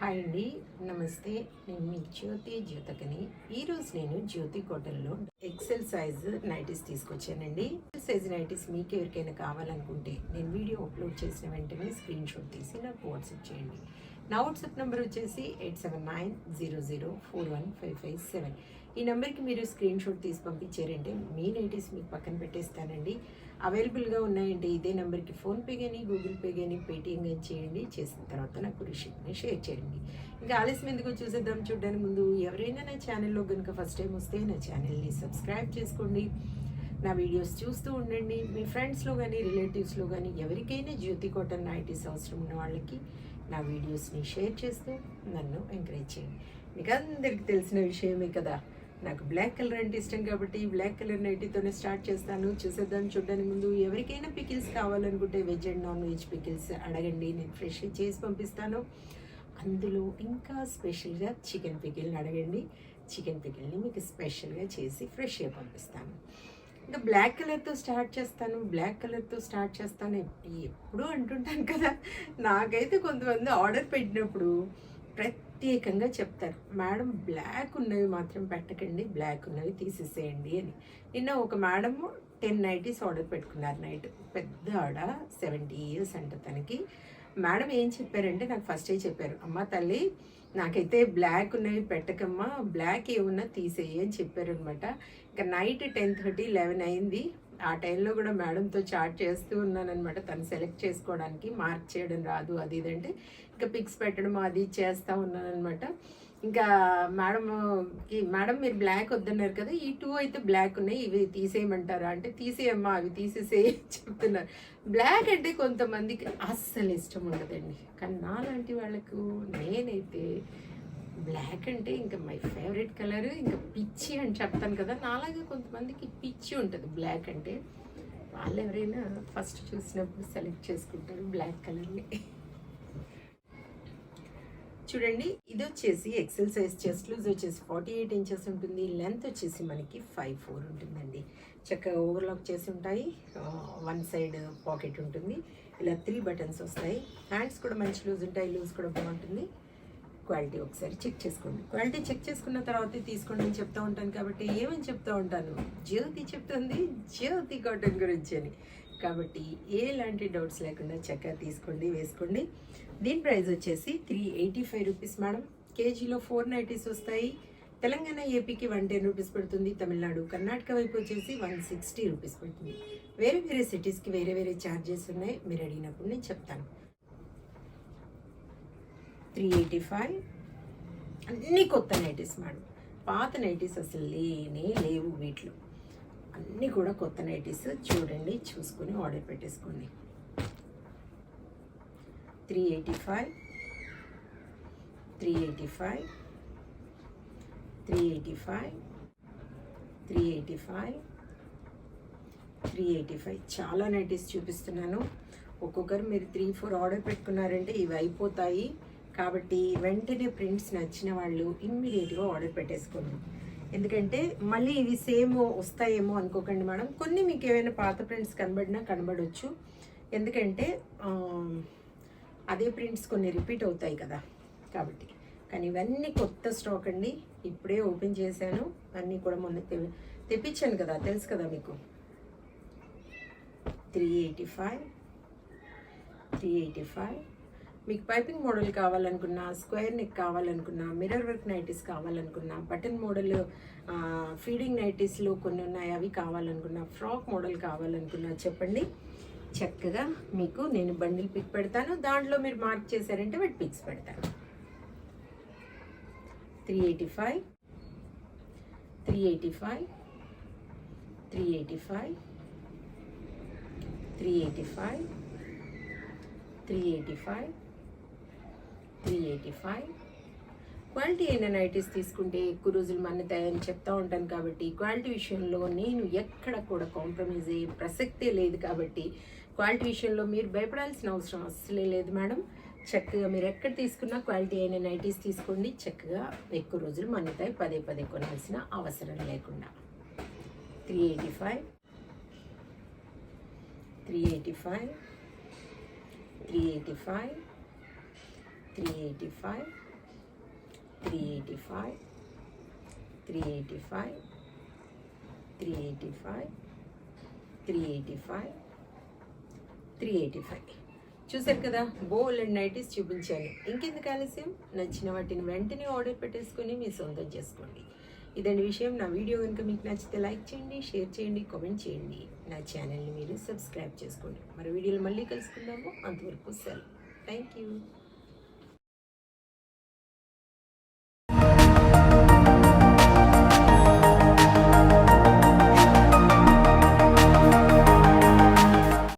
Hi అండి, నమస్తే. నేను మీ జ్యోతకని. ఈరోజు నేను జ్యోతి కాటన్లో ఎక్సెల్ సైజ్ నైటీస్ తీసుకొచ్చానండి. ఎక్సెల్ సైజ్ నైటీస్ మీకు ఎవరికైనా కావాలనుకుంటే నేను వీడియో అప్లోడ్ చేసిన వెంటనే స్క్రీన్ షాట్ తీసి నాకు వాట్సాప్ చేయండి. నా వాట్సాప్ నెంబర్ వచ్చేసి 8790041557. ఈ నెంబర్కి మీరు స్క్రీన్ షాట్ తీసి పంపించారంటే మీ నైటీస్ మీకు పక్కన పెట్టేస్తానండి. అవైలబుల్గా ఉన్నాయంటే ఇదే నెంబర్కి ఫోన్పే కానీ గూగుల్ పే కానీ పేటిఎం కానీ చేయండి. చేసిన తర్వాత నాకు రిసిప్ట్ని షేర్ చేయండి. ఇంకా ఆలస్యం ఎందుకు చూసేద్దాం. చూడడానికి ముందు ఎవరైనా నా ఛానల్లో కనుక ఫస్ట్ టైం వస్తే నా ఛానల్ని సబ్స్క్రైబ్ చేసుకోండి. నా వీడియోస్ చూస్తూ ఉండండి. మీ ఫ్రెండ్స్లో కానీ రిలేటివ్స్లో కానీ ఎవరికైనా జ్యోతి కాటన్ నైటీస్ అవసరం ఉన్న వాళ్ళకి నా వీడియోస్ని షేర్ చేస్తూ నన్ను ఎంకరేజ్ చేయండి. మీకు అందరికీ తెలిసిన విషయమే కదా, నాకు బ్లాక్ కలర్ అంటే ఇష్టం కాబట్టి బ్లాక్ కలర్ నైటీతోనే స్టార్ట్ చేస్తాను. చూసేద్దాం. చూడడానికి ముందు ఎవరికైనా పికిల్స్ కావాలనుకుంటే veg and non veg pickles అడగండి, నేను ఫ్రెష్ చేసి పంపిస్తాను. అందులో ఇంకా స్పెషల్గా చికెన్ పికిల్ని అడగండి, చికెన్ పికిల్ని మీకు స్పెషల్గా చేసి ఫ్రెష్గా పంపిస్తాను. ఇంకా బ్లాక్ కలర్తో స్టార్ట్ చేస్తాను ఎప్పుడు అంటుంటాను కదా. నాకైతే కొంతమంది ఆర్డర్ పెట్టినప్పుడు ప్రత్యేకంగా చెప్తారు, మేడం బ్లాక్ ఉన్నవి మాత్రం పెట్టకండి, బ్లాక్ ఉన్నవి తీసేసేయండి అని. నిన్న ఒక మేడము 10 నైటీస్ ఆర్డర్ పెట్టుకున్నారు. నైట్ పెద్ద ఆడ 70 years అంట తనకి. మేడం ఏం చెప్పారంటే నాకు ఫస్టే చెప్పారు, అమ్మ తల్లి నాకైతే బ్లాక్ ఉన్నవి పెట్టకమ్మా, బ్లాక్ ఏమున్నా తీసేయి అని చెప్పారు అనమాట. ఇంకా నైట్ 10:30, 11 అయింది. ఆ టైంలో కూడా మేడంతో చాట్ చేస్తూ ఉన్నానమాట. తను సెలెక్ట్ చేసుకోవడానికి మార్క్ చేయడం రాదు అది ఇదంటే ఇంకా పిక్స్ పెట్టడం అది చేస్తూ ఉన్నానమాట. ఇంకా మేడం మీరు బ్లాక్ వద్దన్నారు కదా, ఈ 2 అయితే బ్లాక్ ఉన్నాయి, ఇవి తీసేయమంటారా అంటే తీసేయమ్మా అవి తీసేసేయి చెప్తున్నారు. బ్లాక్ అంటే కొంతమందికి అస్సలు ఇష్టం ఉండదండి, కానీ నాలాంటి వాళ్ళకు నేనైతే బ్లాక్ అంటే ఇంకా మై ఫేవరెట్ కలర్, ఇంకా పిచ్చి అని చెప్తాను కదా. నాలాగే కొంతమందికి పిచ్చి ఉంటుంది బ్లాక్ అంటే. వాళ్ళు ఎవరైనా ఫస్ట్ చూసినప్పుడు సెలెక్ట్ చేసుకుంటారు బ్లాక్ కలర్ని. చూడండి, ఇది వచ్చేసి ఎక్సెల్ సైజ్. చెస్ట్ లూజ్ వచ్చేసి 48 inches ఉంటుంది. లెంత్ వచ్చేసి మనకి 5'4" ఉంటుందండి. చక్కగా ఓవర్లాక్ చేసి ఉంటాయి. 1 side పాకెట్ ఉంటుంది. ఇలా 3 buttons వస్తాయి. హ్యాండ్స్ కూడా మంచి లూజ్ ఉంటాయి, లూజ్ కూడా బాగుంటుంది. క్వాలిటీ ఒకసారి చెక్ చేసుకోండి. క్వాలిటీ చెక్ చేసుకున్న తర్వాత తీసుకోండి అని చెప్తూ ఉంటాను కాబట్టి ఏమని చెప్తూ ఉంటాను, జ్యోతి చెప్తుంది జ్యోతి కాటన్ గురించి అని. కాబట్టి ఎలాంటి డౌట్స్ లేకుండా చక్కగా తీసుకోండి, వేసుకోండి. దీని ప్రైస్ వచ్చేసి 385 rupees మేడం. కేజీలో 4 నైటీస్ వస్తాయి. తెలంగాణ ఏపీకి 110 rupees పడుతుంది. తమిళనాడు కర్ణాటక వైపు వచ్చేసి 160 rupees పడుతుంది. వేరే వేరే సిటీస్కి వేరే వేరే ఛార్జెస్ ఉన్నాయి, మీరు అడిగినప్పుడు నేను చెప్తాను. 385. అన్నీ కొత్త నైటీస్ మేడం. పాత నైటీస్ అసలు లేవు వీటిలో. అన్నీ కూడా కొత్త నైటీస్. చూడండి, చూసుకొని ఆర్డర్ పెట్టేసుకోండి. 385, 385, 385, 385, 385. చాలా నైటీస్ చూపిస్తున్నాను. ఒక్కొక్కరు మీరు 3-4 ఆర్డర్ పెట్టుకున్నారంటే ఇవి అయిపోతాయి. కాబట్టి వెంటనే ప్రింట్స్ నచ్చిన వాళ్ళు ఇమ్మీడియట్గా ఆర్డర్ పెట్టేసుకోండి. ఎందుకంటే మళ్ళీ ఇవి సేమ్ వస్తాయేమో అనుకోకండి మేడం. కొన్ని మీకు ఏమైనా పాత ప్రింట్స్ కనబడవచ్చు. ఎందుకంటే అదే ప్రింట్స్ కొన్ని రిపీట్ అవుతాయి కదా కాబట్టి. కానీ ఇవన్నీ కొత్త స్టాక్ అండి. ఇప్పుడే ఓపెన్ చేశాను. అన్నీ కూడా మొన్న తెప్పించాను కదా, తెలుసు కదా మీకు. 385, 385. మీకు పైపింగ్ మోడల్ కావాలనుకున్నా, స్క్వేర్ నెక్ కావాలనుకున్నా, మిర్రర్ వర్క్ నైటీస్ కావాలనుకున్నా, బటన్ మోడల్ ఫీడింగ్ నైటీస్లో కొన్ని ఉన్నాయి అవి కావాలనుకున్నా, ఫ్రాక్ మోడల్ కావాలనుకున్నా చెప్పండి. చక్కగా మీకు నేను బండిల్ పిక్ పెడతాను. దాంట్లో మీరు మార్క్ చేశారంటే వాటి పిక్స్ పెడతాను. 385, 385, 385, 385, 385, 385. క్వాలిటీ అయిన నైటీస్ తీసుకుంటే ఎక్కువ రోజులు మన్నుతాయని చెప్తూ ఉంటాను కాబట్టి క్వాలిటీ విషయంలో నేను ఎక్కడ కూడా కాంప్రమైజ్ అయ్యే ప్రసక్తే లేదు. కాబట్టి క్వాలిటీ విషయంలో మీరు భయపడాల్సిన అవసరం అస్సలే లేదు మేడం. చక్కగా మీరు ఎక్కడ తీసుకున్నా క్వాలిటీ అయిన నైటీస్ తీసుకోండి. చక్కగా ఎక్కువ రోజులు మన్నుతాయి, పదే పదే కొనాల్సిన అవసరం లేకుండా. 385, 385, 385, 385, 385, 385, 385, 385, 385. చూసారు కదా, బోల్ అండ్ నైటీస్ చూపించాను. ఇంకెందుకు ఆలస్యం, నచ్చిన వాటిని వెంటనే ఆర్డర్ పెట్టేసుకొని మీ సొంతం చేసుకోండి. ఇదండి విషయం. నా వీడియో కనుక మీకు నచ్చితే లైక్ చేయండి, షేర్ చేయండి, కామెంట్ చేయండి. నా ఛానల్ని మీరు సబ్స్క్రైబ్ చేసుకోండి. మరి వీడియోలు మళ్ళీ కలుసుకుందాము. అంతవరకు సెలవు. Thank you.